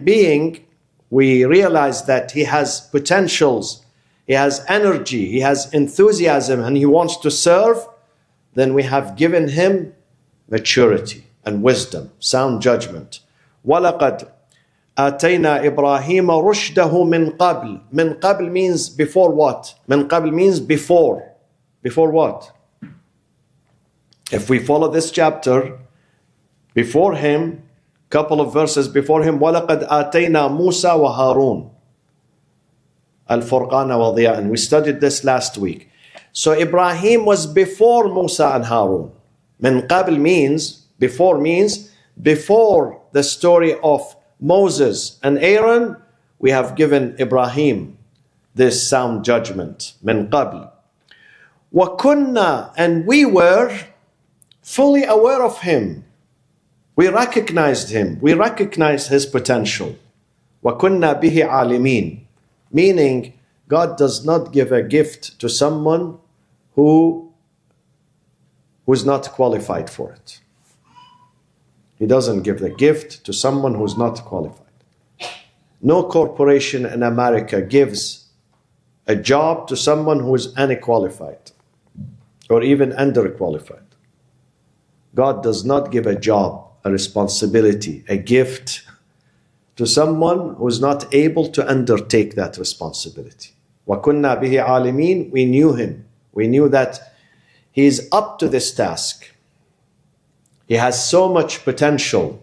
being, we realize that he has potentials, he has energy, he has enthusiasm, and he wants to serve, then we have given him maturity and wisdom, sound judgment. وَلَقَدْ آتَيْنَا إِبْرَاهِيمَ رُشْدَهُ مِنْ قَبْلِ. Min qabl means before what? Min qabl means before. Before what? If we follow this chapter, before him, couple of verses before him, وَلَقَدْ آتَيْنَا مُوسَى وَهَارُونَ الْفُرْقَانَ وَضِيَاءً. And we studied this last week. So Ibrahim was before Musa and Harun. Min qabl means, before the story of Moses and Aaron, we have given Ibrahim this sound judgment. Min qabl. وَكُنَّا, and we were fully aware of him. We recognized him. We recognized his potential. وَكُنَّا بِهِ عَالِمِينَ. Meaning, God does not give a gift to someone who is not qualified for it. He doesn't give the gift to someone who's not qualified. No corporation in America gives a job to someone who is unqualified or even underqualified. God does not give a job, a responsibility, a gift to someone who is not able to undertake that responsibility. وَكُنَّا بِهِ عَالِمِينَ. We knew him. We knew that he is up to this task. He has so much potential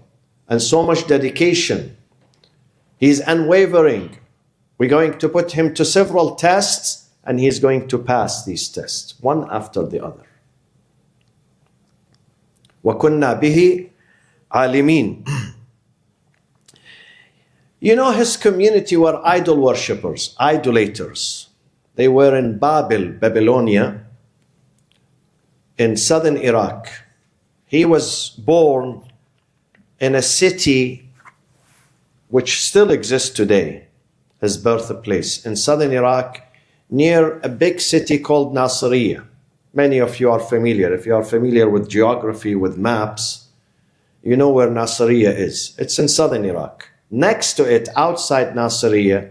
and so much dedication. He is unwavering. We're going to put him to several tests, and he's going to pass these tests, one after the other. وَكُنَّا بِهِ عَالِمِينَ. You know, his community were idol worshippers, idolaters. They were in Babylonia, in southern Iraq. He was born in a city which still exists today, his birthplace, in southern Iraq, near a big city called Nasiriyah. Many of you are familiar. If you are familiar with geography, with maps, you know where Nasiriyah is. It's in southern Iraq. Next to it, outside Nasiriyah,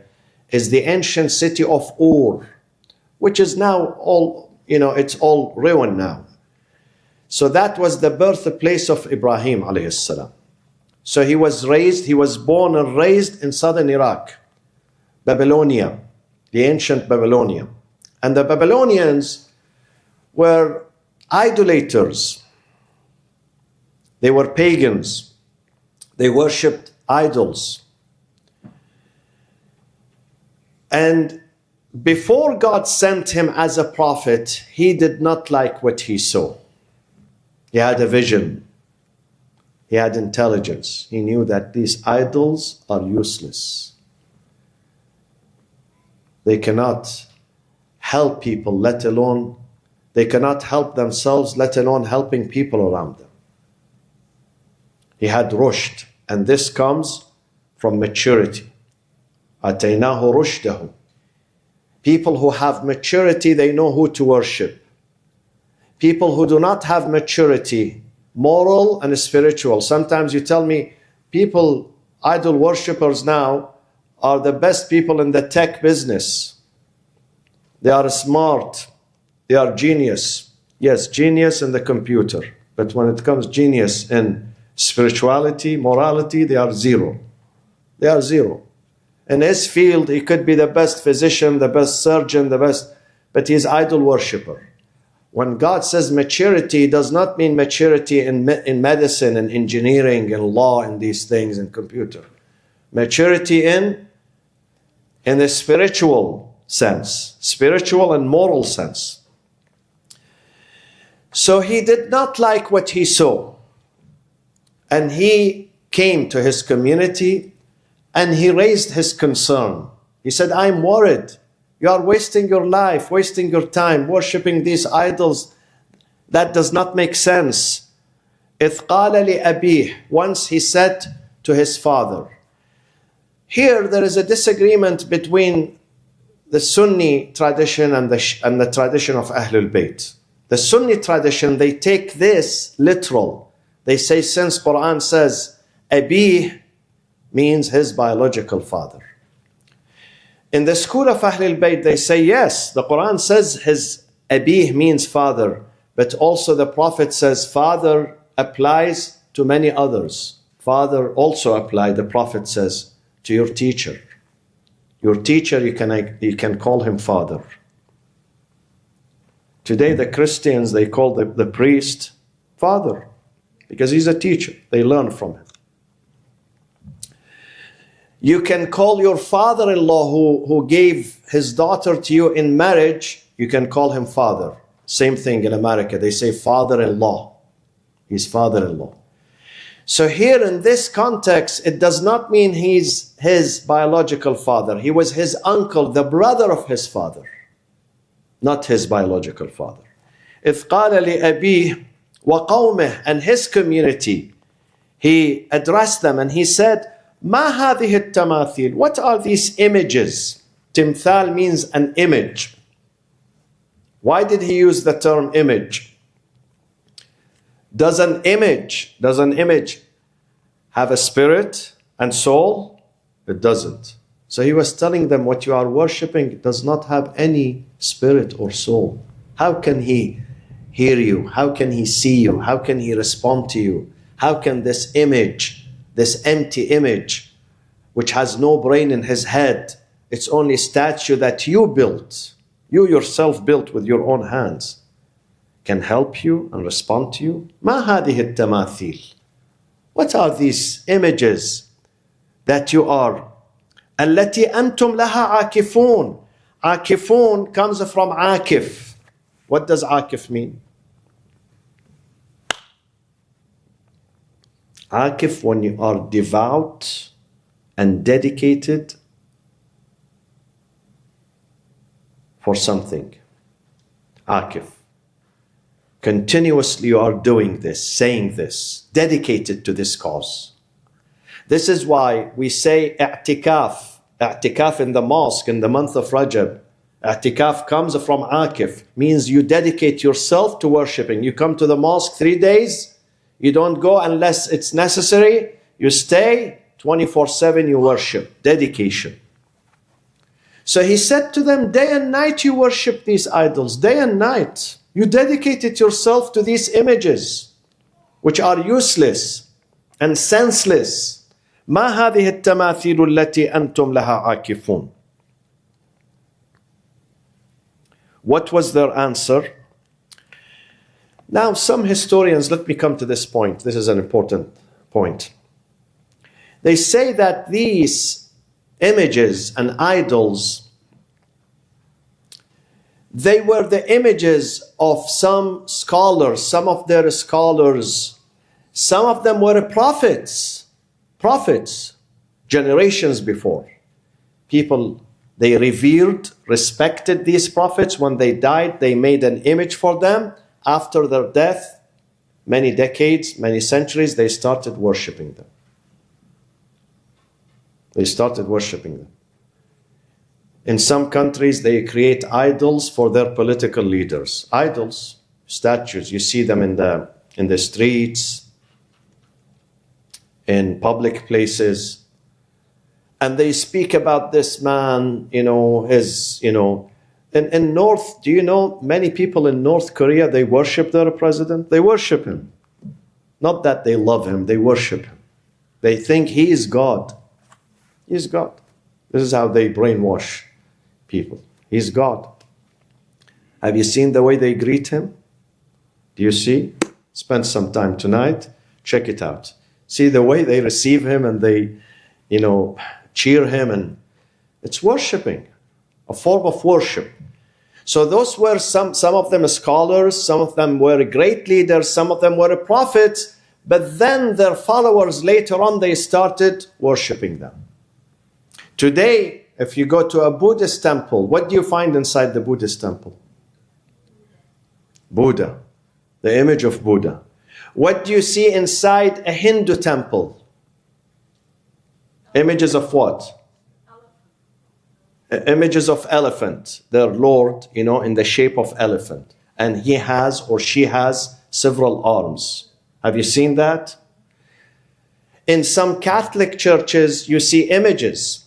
is the ancient city of Ur, which is now all, it's all ruined now. So that was the birthplace of Ibrahim alayhi salam. So he was born and raised in southern Iraq, Babylonia, the ancient Babylonia. And the Babylonians were idolaters. They were pagans. They worshipped idols. And before God sent him as a prophet, he did not like what he saw. He had a vision. He had intelligence. He knew that these idols are useless. They cannot help people, they cannot help themselves, let alone helping people around them. He had rushd, and this comes from maturity. أَتَيْنَاهُ رُشْدَهُ. People who have maturity, they know who to worship. People who do not have maturity, moral and spiritual. Sometimes you tell me people, idol worshippers now, are the best people in the tech business. They are smart. They are genius. Yes, genius in the computer. But when it comes genius in spirituality, morality, they are zero. They are zero. In his field, he could be the best physician, the best surgeon, but he's idol worshipper. When God says maturity, it does not mean maturity in medicine and engineering and law and these things and computer. Maturity in the spiritual sense, spiritual and moral sense. So he did not like what he saw. And he came to his community and he raised his concern. He said, I'm worried. You are wasting your life, wasting your time, worshipping these idols. That does not make sense. إِذْ قَالَ لِأَبِيهِ. Once he said to his father. Here there is a disagreement between the Sunni tradition and the tradition of Ahlul Bayt. The Sunni tradition, they take this literal. They say, since Quran says, Abih, means his biological father. In the school of Ahl al-Bayt, they say, yes, the Quran says his abih means father, but also the Prophet says father applies to many others. Father also applies, the Prophet says, to your teacher. Your teacher, you can call him father. Today, the Christians, they call the priest father because he's a teacher. They learn from him. You can call your father-in-law who gave his daughter to you in marriage, you can call him father. Same thing in America. They say father-in-law. He's father-in-law. So here in this context, it does not mean he's his biological father. He was his uncle, the brother of his father, not his biological father. إِذْ قَالَ لِأَبِيهِ وَقَوْمِهِ, and his community, he addressed them and he said, مَا هَذِهِ التَّمَاثِيلِ, what are these images? Timthal means an image. Why did he use the term image? Does an image have a spirit and soul? It doesn't. So he was telling them what you are worshipping does not have any spirit or soul. How can he hear you? How can he see you? How can he respond to you? How can this image, this empty image, which has no brain in his head, it's only a statue that you built, you yourself built with your own hands, can help you and respond to you? ما هذه التماثيل? What are these images that you are? التي أنتم لها عاكفون. عاكفون comes from عاكف. What does عاكف mean? عاكف, when you are devout and dedicated for something. عاكف. Continuously you are doing this, saying this, dedicated to this cause. This is why we say i'tikaf. I'tikaf in the mosque in the month of Rajab. I'tikaf comes from akif, means you dedicate yourself to worshipping. You come to the mosque 3 days, you don't go unless it's necessary, you stay 24/7, you worship, dedication. So he said to them, day and night you worship these idols, day and night. You dedicated yourself to these images, which are useless and senseless. ما هذه التماثيل التي أنتم لها عاكفون. What was their answer? Now some historians, let me come to this point. This is an important point. They say that these images and idols, they were the images of some scholars, some of their scholars. Some of them were prophets, generations before. People, they revered, respected these prophets. When they died, they made an image for them. After their death, many decades, many centuries, they started worshipping them. They started worshipping them. In some countries, they create idols for their political leaders. Idols, statues, you see them in the streets, in public places. And they speak about this man, in North, do you know, many people in North Korea, they worship their president. They worship him. Not that they love him, they worship him. They think he is God. He is God. This is how they brainwash people. He's God. Have you seen the way they greet him? Do you see? Spend some time tonight. Check it out. See the way they receive him and they, cheer him, and it's worshiping, a form of worship. So those were some of them scholars, some of them were great leaders, some of them were prophets, but then their followers later on, they started worshiping them. Today, if you go to a Buddhist temple, what do you find inside the Buddhist temple? Buddha, the image of Buddha. What do you see inside a Hindu temple? Images of what? Images of elephant, their Lord, in the shape of elephant. And he has or she has several arms. Have you seen that? In some Catholic churches, you see images.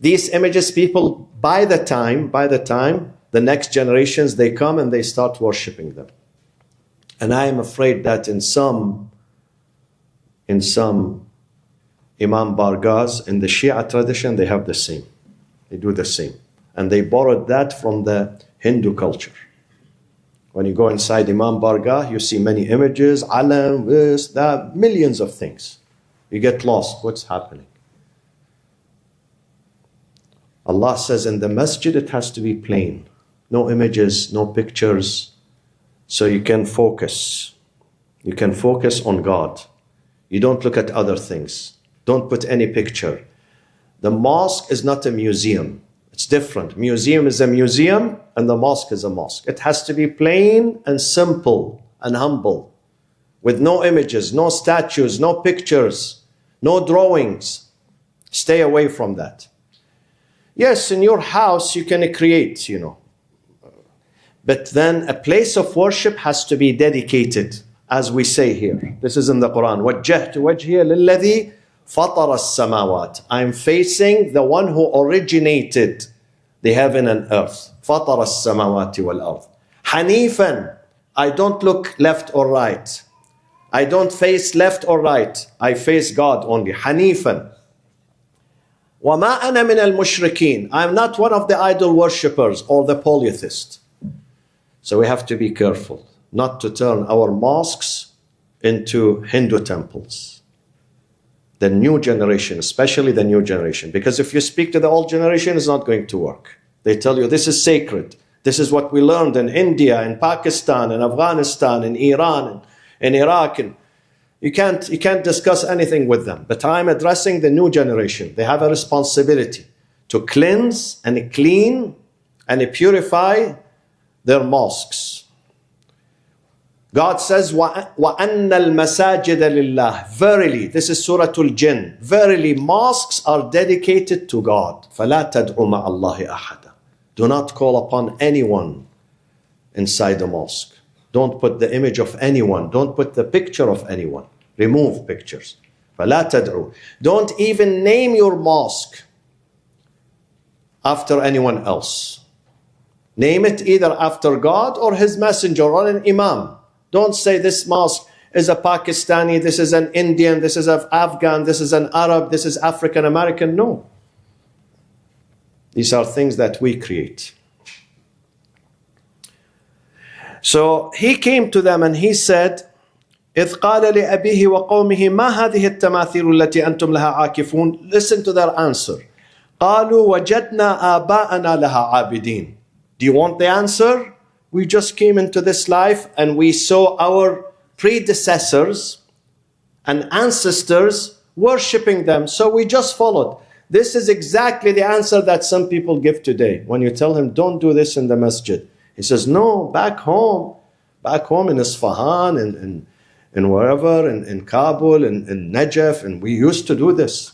These images, people, by the time, the next generations, they come and they start worshiping them. And I am afraid that in some Imam Barghas, in the Shia tradition, they have the same. They do the same. And they borrowed that from the Hindu culture. When you go inside Imam Bargah, you see many images, alam, this, that, millions of things. You get lost. What's happening? Allah says in the masjid it has to be plain. No images, no pictures. So you can focus. You can focus on God. You don't look at other things. Don't put any picture. The mosque is not a museum. It's different. Museum is a museum and the mosque is a mosque. It has to be plain and simple and humble, with no images, no statues, no pictures, no drawings. Stay away from that. Yes, in your house you can create, but then a place of worship has to be dedicated, as we say here. This is in the Quran. وَجَّهْتُ وَجْهِيَ لِلَّذِي فَطَرَ السَّمَاوَاتِ. I'm facing the one who originated the heaven and earth. فَطَرَ السَّمَاوَاتِ وَالْأَرْضِ. حَنِيفًا. I don't look left or right. I don't face left or right. I face God only. حَنِيفًا. وَمَا أَنَا مِنَ الْمُشْرِكِينَ. I'm not one of the idol worshippers or the polytheists. So we have to be careful not to turn our mosques into Hindu temples. The new generation, especially the new generation. Because if you speak to the old generation, it's not going to work. They tell you this is sacred. This is what we learned in India, in Pakistan, in Afghanistan, in Iran, in Iraq. And you can't discuss anything with them. But I'm addressing the new generation. They have a responsibility to cleanse and clean and purify their mosques. God says, وَأَنَّ الْمَسَاجِدَ لِلَّهِ. Verily, this is Surah Al-Jinn. Verily, mosques are dedicated to God. فَلَا تَدْعُ مَعَ اللَّهِ أَحَدًا. Do not call upon anyone inside the mosque. Don't put the image of anyone. Don't put the picture of anyone. Remove pictures. فَلَا تَدْعُ. Don't even name your mosque after anyone else. Name it either after God or His messenger or an imam. Don't say this mosque is a Pakistani, this is an Indian, this is an Afghan, this is an Arab, this is African American. No. These are things that we create. So he came to them and he said, إِذْ قَالَ لِأَبِيهِ وَقَوْمِهِ مَا هَذِهِ التَّمَاثِيلُ الَّتِي أَنْتُمْ لَهَا عَاكِفُونَ. Listen to their answer. قَالُوا وَجَدْنَا آبَاءَنَا لَهَا عَابِدِينَ. Do you want the answer? We just came into this life and we saw our predecessors and ancestors worshipping them. So we just followed. This is exactly the answer that some people give today. When you tell him, don't do this in the masjid. He says, no, back home in Isfahan and wherever, in Kabul, in Najaf, and we used to do this.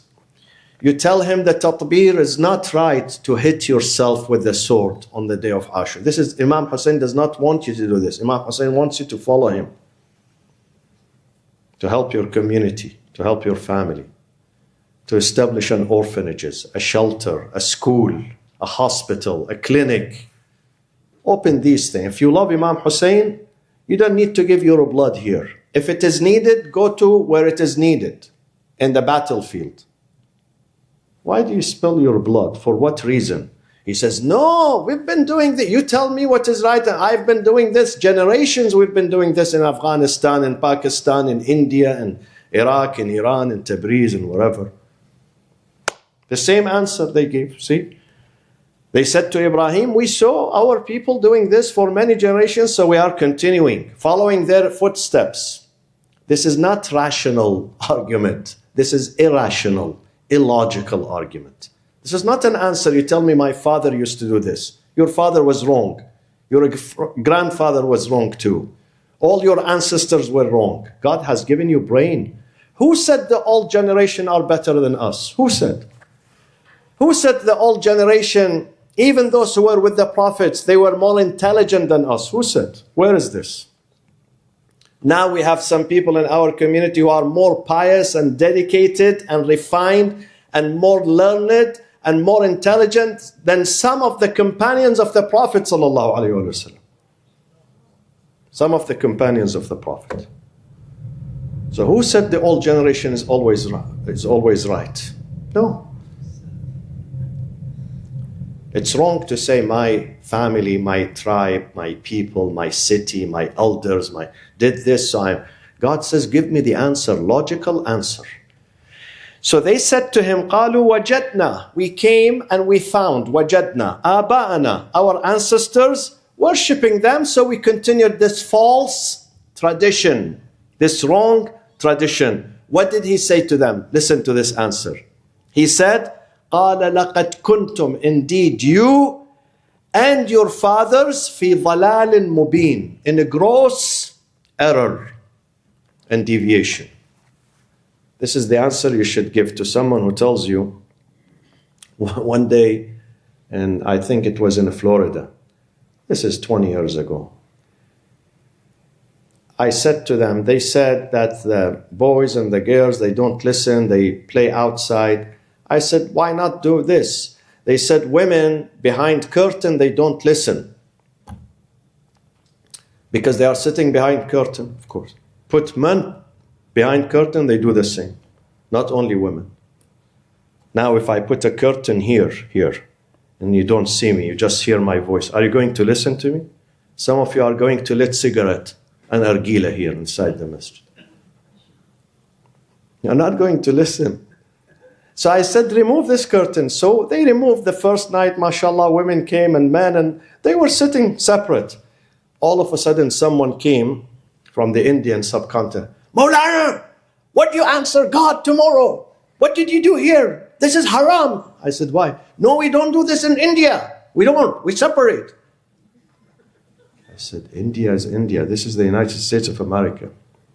You tell him that tatbir is not right to hit yourself with the sword on the day of Ashura. This is, Imam Hussein does not want you to do this. Imam Hussein wants you to follow him, to help your community, to help your family, to establish an orphanages, a shelter, a school, a hospital, a clinic. Open these things. If you love Imam Hussein, you don't need to give your blood here. If it is needed, go to where it is needed, in the battlefield. Why do you spill your blood? For what reason? He says, no, we've been doing this. You tell me what is right. I've been doing this. Generations we've been doing this in Afghanistan, in Pakistan, in India, in Iraq, in Iran, in Tabriz, and wherever. The same answer they gave, see? They said to Ibrahim, we saw our people doing this for many generations, so we are continuing, following their footsteps. This is not rational argument. This is irrational, illogical argument. This is not an answer. You tell me my father used to do this. Your father was wrong. Your grandfather was wrong too. All your ancestors were wrong. God has given you brain. Who said the old generation are better than us? Who said? Who said the old generation, even those who were with the prophets, they were more intelligent than us? Who said? Where is this? Now we have some people in our community who are more pious and dedicated and refined and more learned and more intelligent than some of the companions of the Prophet sallallahu alaihi wasallam. Some of the companions of the Prophet. So who said the old generation is always right? No. It's wrong to say my family, my tribe, my people, my city, my elders, did this. So God says, give me the answer, logical answer. So they said to him, قالوا وجدنا, we came and we found, وجدنا, آباءنا, our ancestors, worshipping them, so we continued this false tradition, this wrong tradition. What did he say to them? Listen to this answer. He said, قال لقد كنتم, indeed you and your fathers في ضلال مبين, in a gross error and deviation. This is the answer you should give to someone who tells you one day, and I think it was in Florida. This is 20 years ago. I said to them, they said that the boys and the girls, they don't listen, they play outside. I said, why not do this? They said, women behind curtain, they don't listen. Because they are sitting behind curtain, of course. Put men behind curtain, they do the same. Not only women. Now if I put a curtain here, and you don't see me, you just hear my voice, are you going to listen to me? Some of you are going to lit cigarette and argila here inside the masjid. You're not going to listen. So I said, remove this curtain. So they removed the first night, mashallah, women came and men, and they were sitting separate. All of a sudden, someone came from the Indian subcontinent. Maulana, what do you answer God tomorrow? What did you do here? This is haram. I said, why? No, we don't do this in India. We don't. We separate. I said, India is India. This is the United States of America.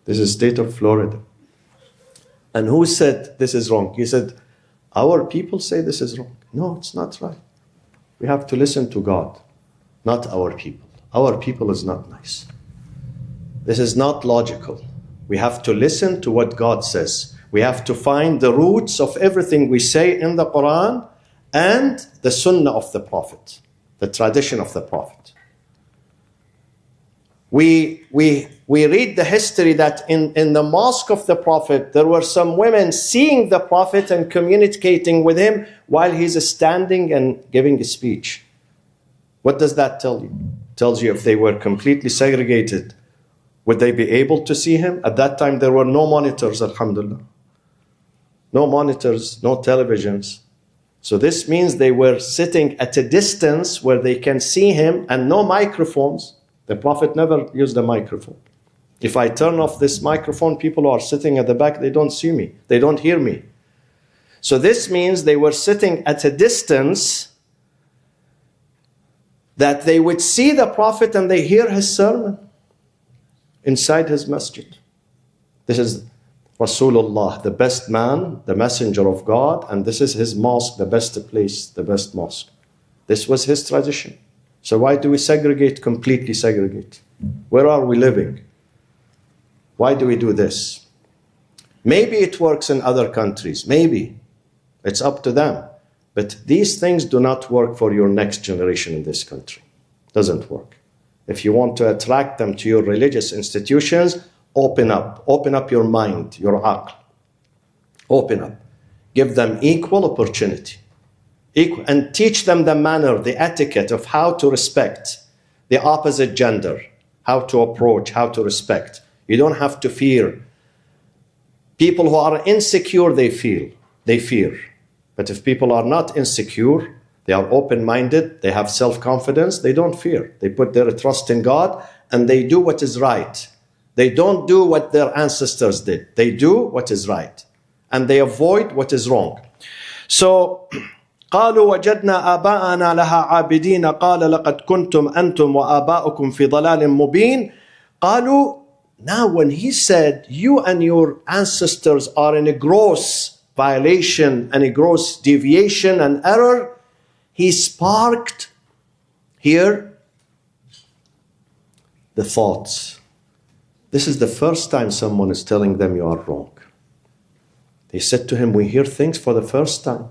This is state of Florida. And who said this is wrong? He said, our people say this is wrong. No, it's not right. We have to listen to God, not our people. Our people is not nice. This is not logical. We have to listen to what God says. We have to find the roots of everything we say in the Quran and the Sunnah of the Prophet, the tradition of the Prophet. We read the history that in the mosque of the Prophet, there were some women seeing the Prophet and communicating with him while he's standing and giving a speech. What does that tell you? It tells you if they were completely segregated, would they be able to see him? At that time, there were no monitors, alhamdulillah. No monitors, no televisions. So this means they were sitting at a distance where they can see him and no microphones. The Prophet never used a microphone. If I turn off this microphone, people who are sitting at the back, they don't see me. They don't hear me. So this means they were sitting at a distance that they would see the Prophet and they hear his sermon inside his masjid. This is Rasulullah, the best man, the messenger of God, and this is his mosque, the best place, the best mosque. This was his tradition. So why do we segregate, completely segregate? Where are we living? Why do we do this? Maybe it works in other countries, maybe. It's up to them. But these things do not work for your next generation in this country. Doesn't work. If you want to attract them to your religious institutions, open up your mind, your aql. Open up. Give them equal opportunity. And teach them the manner, the etiquette of how to respect the opposite gender, how to approach, how to respect. You don't have to fear. People who are insecure, they fear. But if people are not insecure, they are open-minded, they have self-confidence, they don't fear. They put their trust in God and they do what is right. They don't do what their ancestors did. They do what is right. And they avoid what is wrong. So, قالوا وجدنا آباءنا لها عابدين قال لقد كنتم أنتم وآباؤكم في ضلال مبين قالوا. Now when he said you and your ancestors are in a gross violation and a gross deviation and error, he sparked here the thoughts, This is the first time someone is telling them you are wrong. They said to him, we hear things for the first time.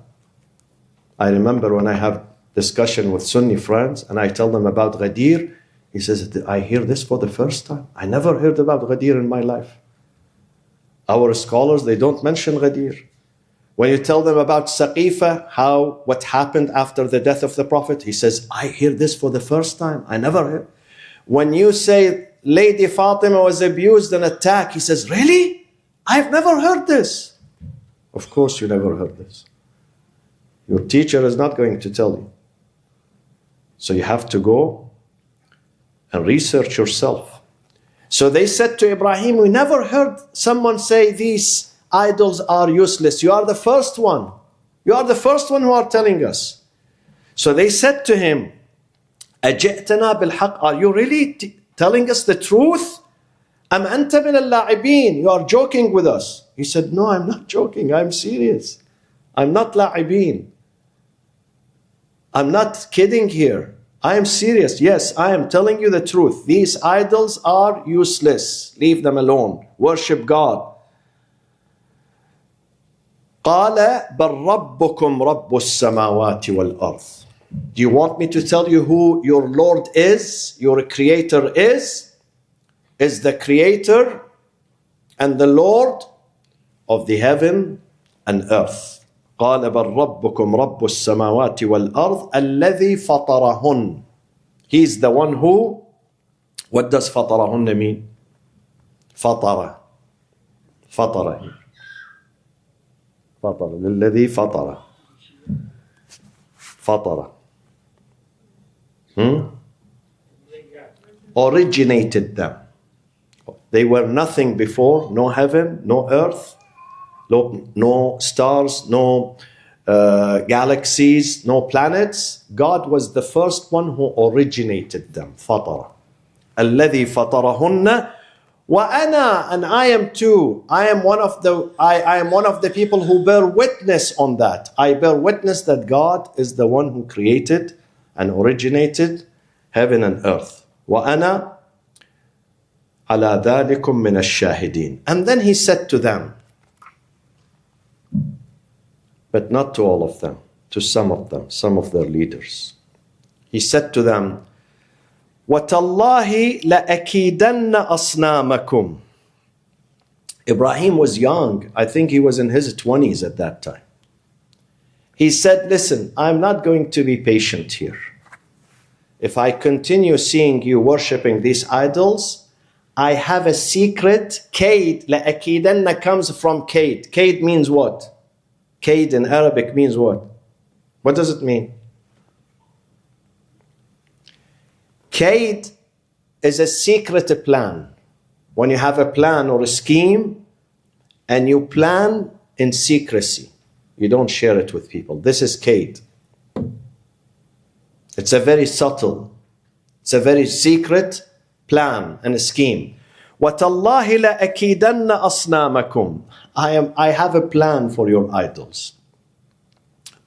I remember when I have discussion with Sunni friends and I tell them about Ghadir, he says, I hear this for the first time. I never heard about Ghadir in my life. Our scholars, they don't mention Ghadir. When you tell them about Saqifa, what happened after the death of the Prophet, he says, I hear this for the first time. I never heard. When you say Lady Fatima was abused and attacked, he says, really? I've never heard this. Of course you never heard this. Your teacher is not going to tell you. So you have to go and research yourself. So they said to Ibrahim, we never heard someone say these idols are useless. You are the first one. You are the first one who are telling us. So they said to him, أَجِئْتَنَا بِالْحَقِّ. Are you really telling us the truth? أَمْ أَنْتَ مِنَ اللاعبين. You are joking with us. He said, no, I'm not joking. I'm serious. I'm not la'ibin. I'm not kidding here. I am serious. Yes, I am telling you the truth. These idols are useless. Leave them alone. Worship God. قَالَ بَلْ رَبُّكُمْ رَبُّ السَّمَاوَاتِ وَالْأَرْضِ. Do you want me to tell you who your Lord is, your Creator is? Is the Creator and the Lord of the heaven and earth. قال بل ربكم رب السماوات والأرض الذي فطرهن. He is the one who, what does فطرهن mean? فطر here. فطر للذي فطر originated them. They were nothing before, no heaven, no earth, no stars, no galaxies, no planets. God was the first one who originated them. فطر الذي فطرهن وأنا, and I am too. I am one of the people who bear witness on that. I bear witness that God is the one who created and originated heaven and earth. وأنا على ذلكم من الشاهدين. And then he said to them, but not to all of them, to some of them, some of their leaders. He said to them, وَتَاللَّهِ لَأَكِيدَنَّ أَصْنَامَكُمْ. Ibrahim was young. I think he was in his 20s at that time. He said, listen, I'm not going to be patient here. If I continue seeing you worshipping these idols, I have a secret. Kaid, لَأَكِيدَنَّ comes from kaid. Kaid means what? Kaid in Arabic means what? What does it mean? Kaid is a secret plan. When you have a plan or a scheme and you plan in secrecy, you don't share it with people. This is kaid. It's a very subtle, it's a very secret plan and a scheme. وَتَاللَّهِ لَأَكِيدَنَّ أَصْنَامَكُمْ. I have a plan for your idols.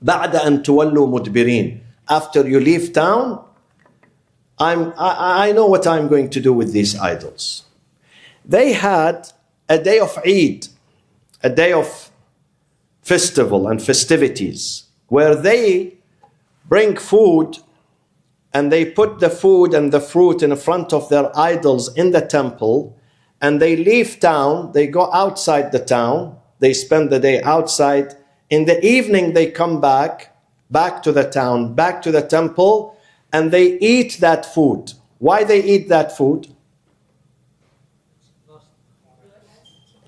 بَعْدَ أَن تُوَلُّوا مُدْبِرِينَ. After you leave town, I know what I'm going to do with these idols. They had a day of Eid, a day of festival and festivities, where they bring food and they put the food and the fruit in front of their idols in the temple, and they leave town, they go outside the town, they spend the day outside. In the evening they come back to the town, back to the temple, and they eat that food. Why they eat that food?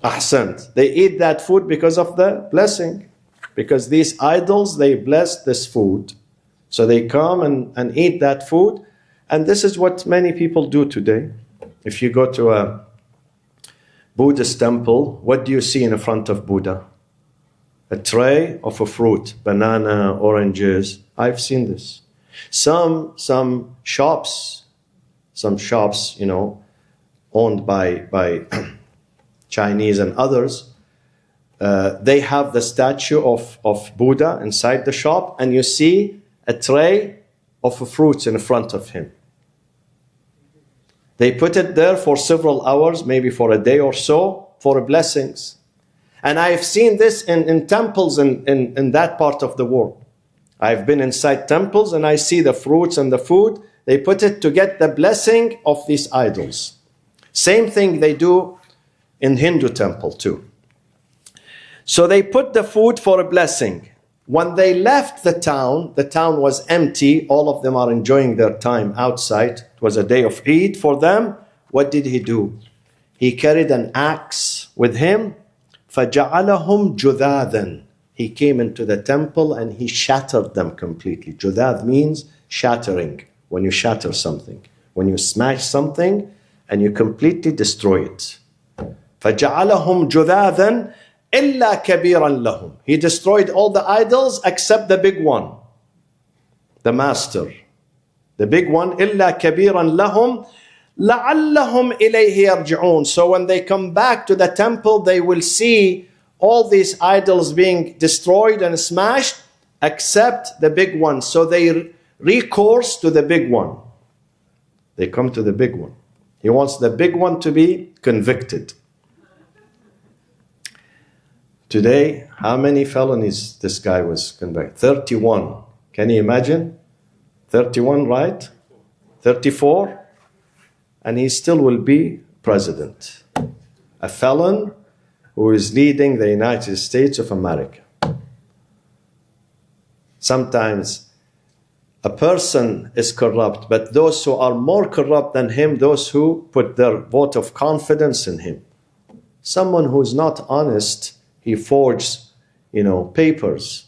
Ahsant. They eat that food because of the blessing. Because these idols, they bless this food. So they come and eat that food. And this is what many people do today. If you go to a Buddhist temple, what do you see in front of Buddha? A tray of a fruit, banana, oranges. I've seen this. Some shops, you know, owned by Chinese and others, they have the statue of Buddha inside the shop, and you see a tray of fruits in front of him. They put it there for several hours, maybe for a day or so, for blessings. And I've seen this in temples in that part of the world. I've been inside temples and I see the fruits and the food. They put it to get the blessing of these idols. Same thing they do in Hindu temple too. So they put the food for a blessing. When they left the town was empty. All of them are enjoying their time outside. It was a day of Eid for them. What did he do? He carried an axe with him. فَجَعَلَهُمْ جُذَاذًا. He came into the temple and he shattered them completely. Judad means shattering. When you shatter something. When you smash something and you completely destroy it. فَجَعَلَهُمْ جُذَاذًا إِلَّا كَبِيرًا لَهُمْ. He destroyed all the idols except the big one. The master. The big one. إِلَّا كَبِيرًا لَهُمْ لَعَلَّهُمْ إِلَيْهِ يَرْجِعُونَ. So when they come back to the temple, they will see all these idols being destroyed and smashed except the big one. So they recourse to the big one. They come to the big one. He wants the big one to be convicted. Today, how many felonies this guy was convicted? 31. Can you imagine? 31, right? 34. And he still will be president. A felon who is leading the United States of America. Sometimes a person is corrupt, but those who are more corrupt than him, those who put their vote of confidence in him. Someone who is not honest, he forges, papers.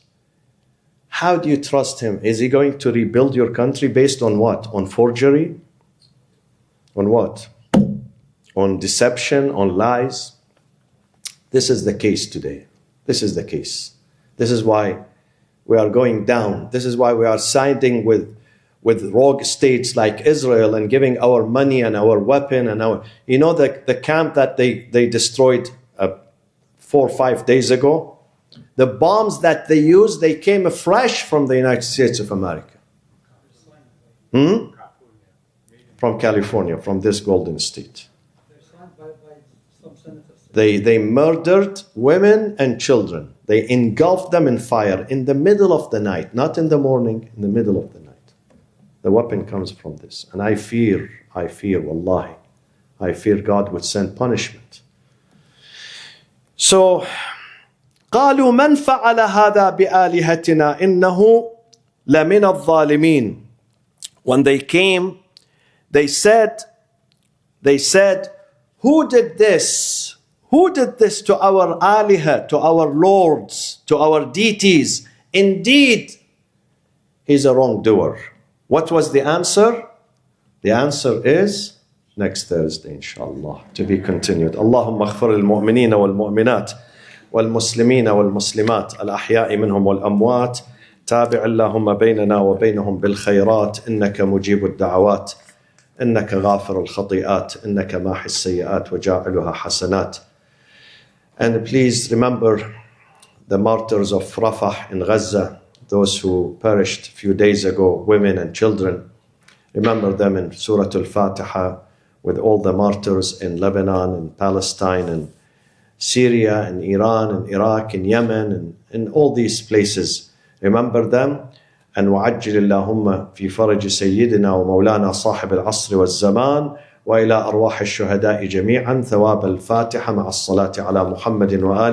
How do you trust him? Is he going to rebuild your country based on what? On forgery? On what? On deception, on lies? This is the case today. This is the case. This is why we are going down. This is why we are siding with rogue states like Israel and giving our money and our weapon and our... the camp that they destroyed 4 or 5 days ago? The bombs that they used, they came fresh from the United States of America. From California, from this golden state. They murdered women and children. They engulfed them in fire in the middle of the night, not in the morning, in the middle of the night. The weapon comes from this. And I fear, wallahi, I fear God would send punishment. So, قالوا من فعل هذا بآلهتنا إنه لمن الظالمين. When they came, they said, who did this? Who did this to our aliha, to our lords, to our deities? Indeed, he's a wrongdoer. What was the answer? The answer is next Thursday, inshallah, to be continued. Allahumma aghfir al-mu'minina wal-mu'minat wal-muslimina wal-muslimat al-ahya'i minhum wal-amwat tabi' Allahumma baynana wa baynahum bil-khayrat innaka mujib ad-da'awat innaka ghafir al-khati'at innaka mahi as-sayyi'at wa ja'iluha hasanat. And please remember the martyrs of Rafah in Gaza, those who perished a few days ago, women and children. Remember them in Surah Al-Fatiha, with all the martyrs in Lebanon and Palestine and Syria and Iran and Iraq and Yemen and in all these places. Remember them. And وعجل اللهم في فرج سيدنا ومولانا صاحب العصر والزمان وإلى أرواح الشهداء جميعا ثواب الفاتحة مع الصلاة على محمد وآله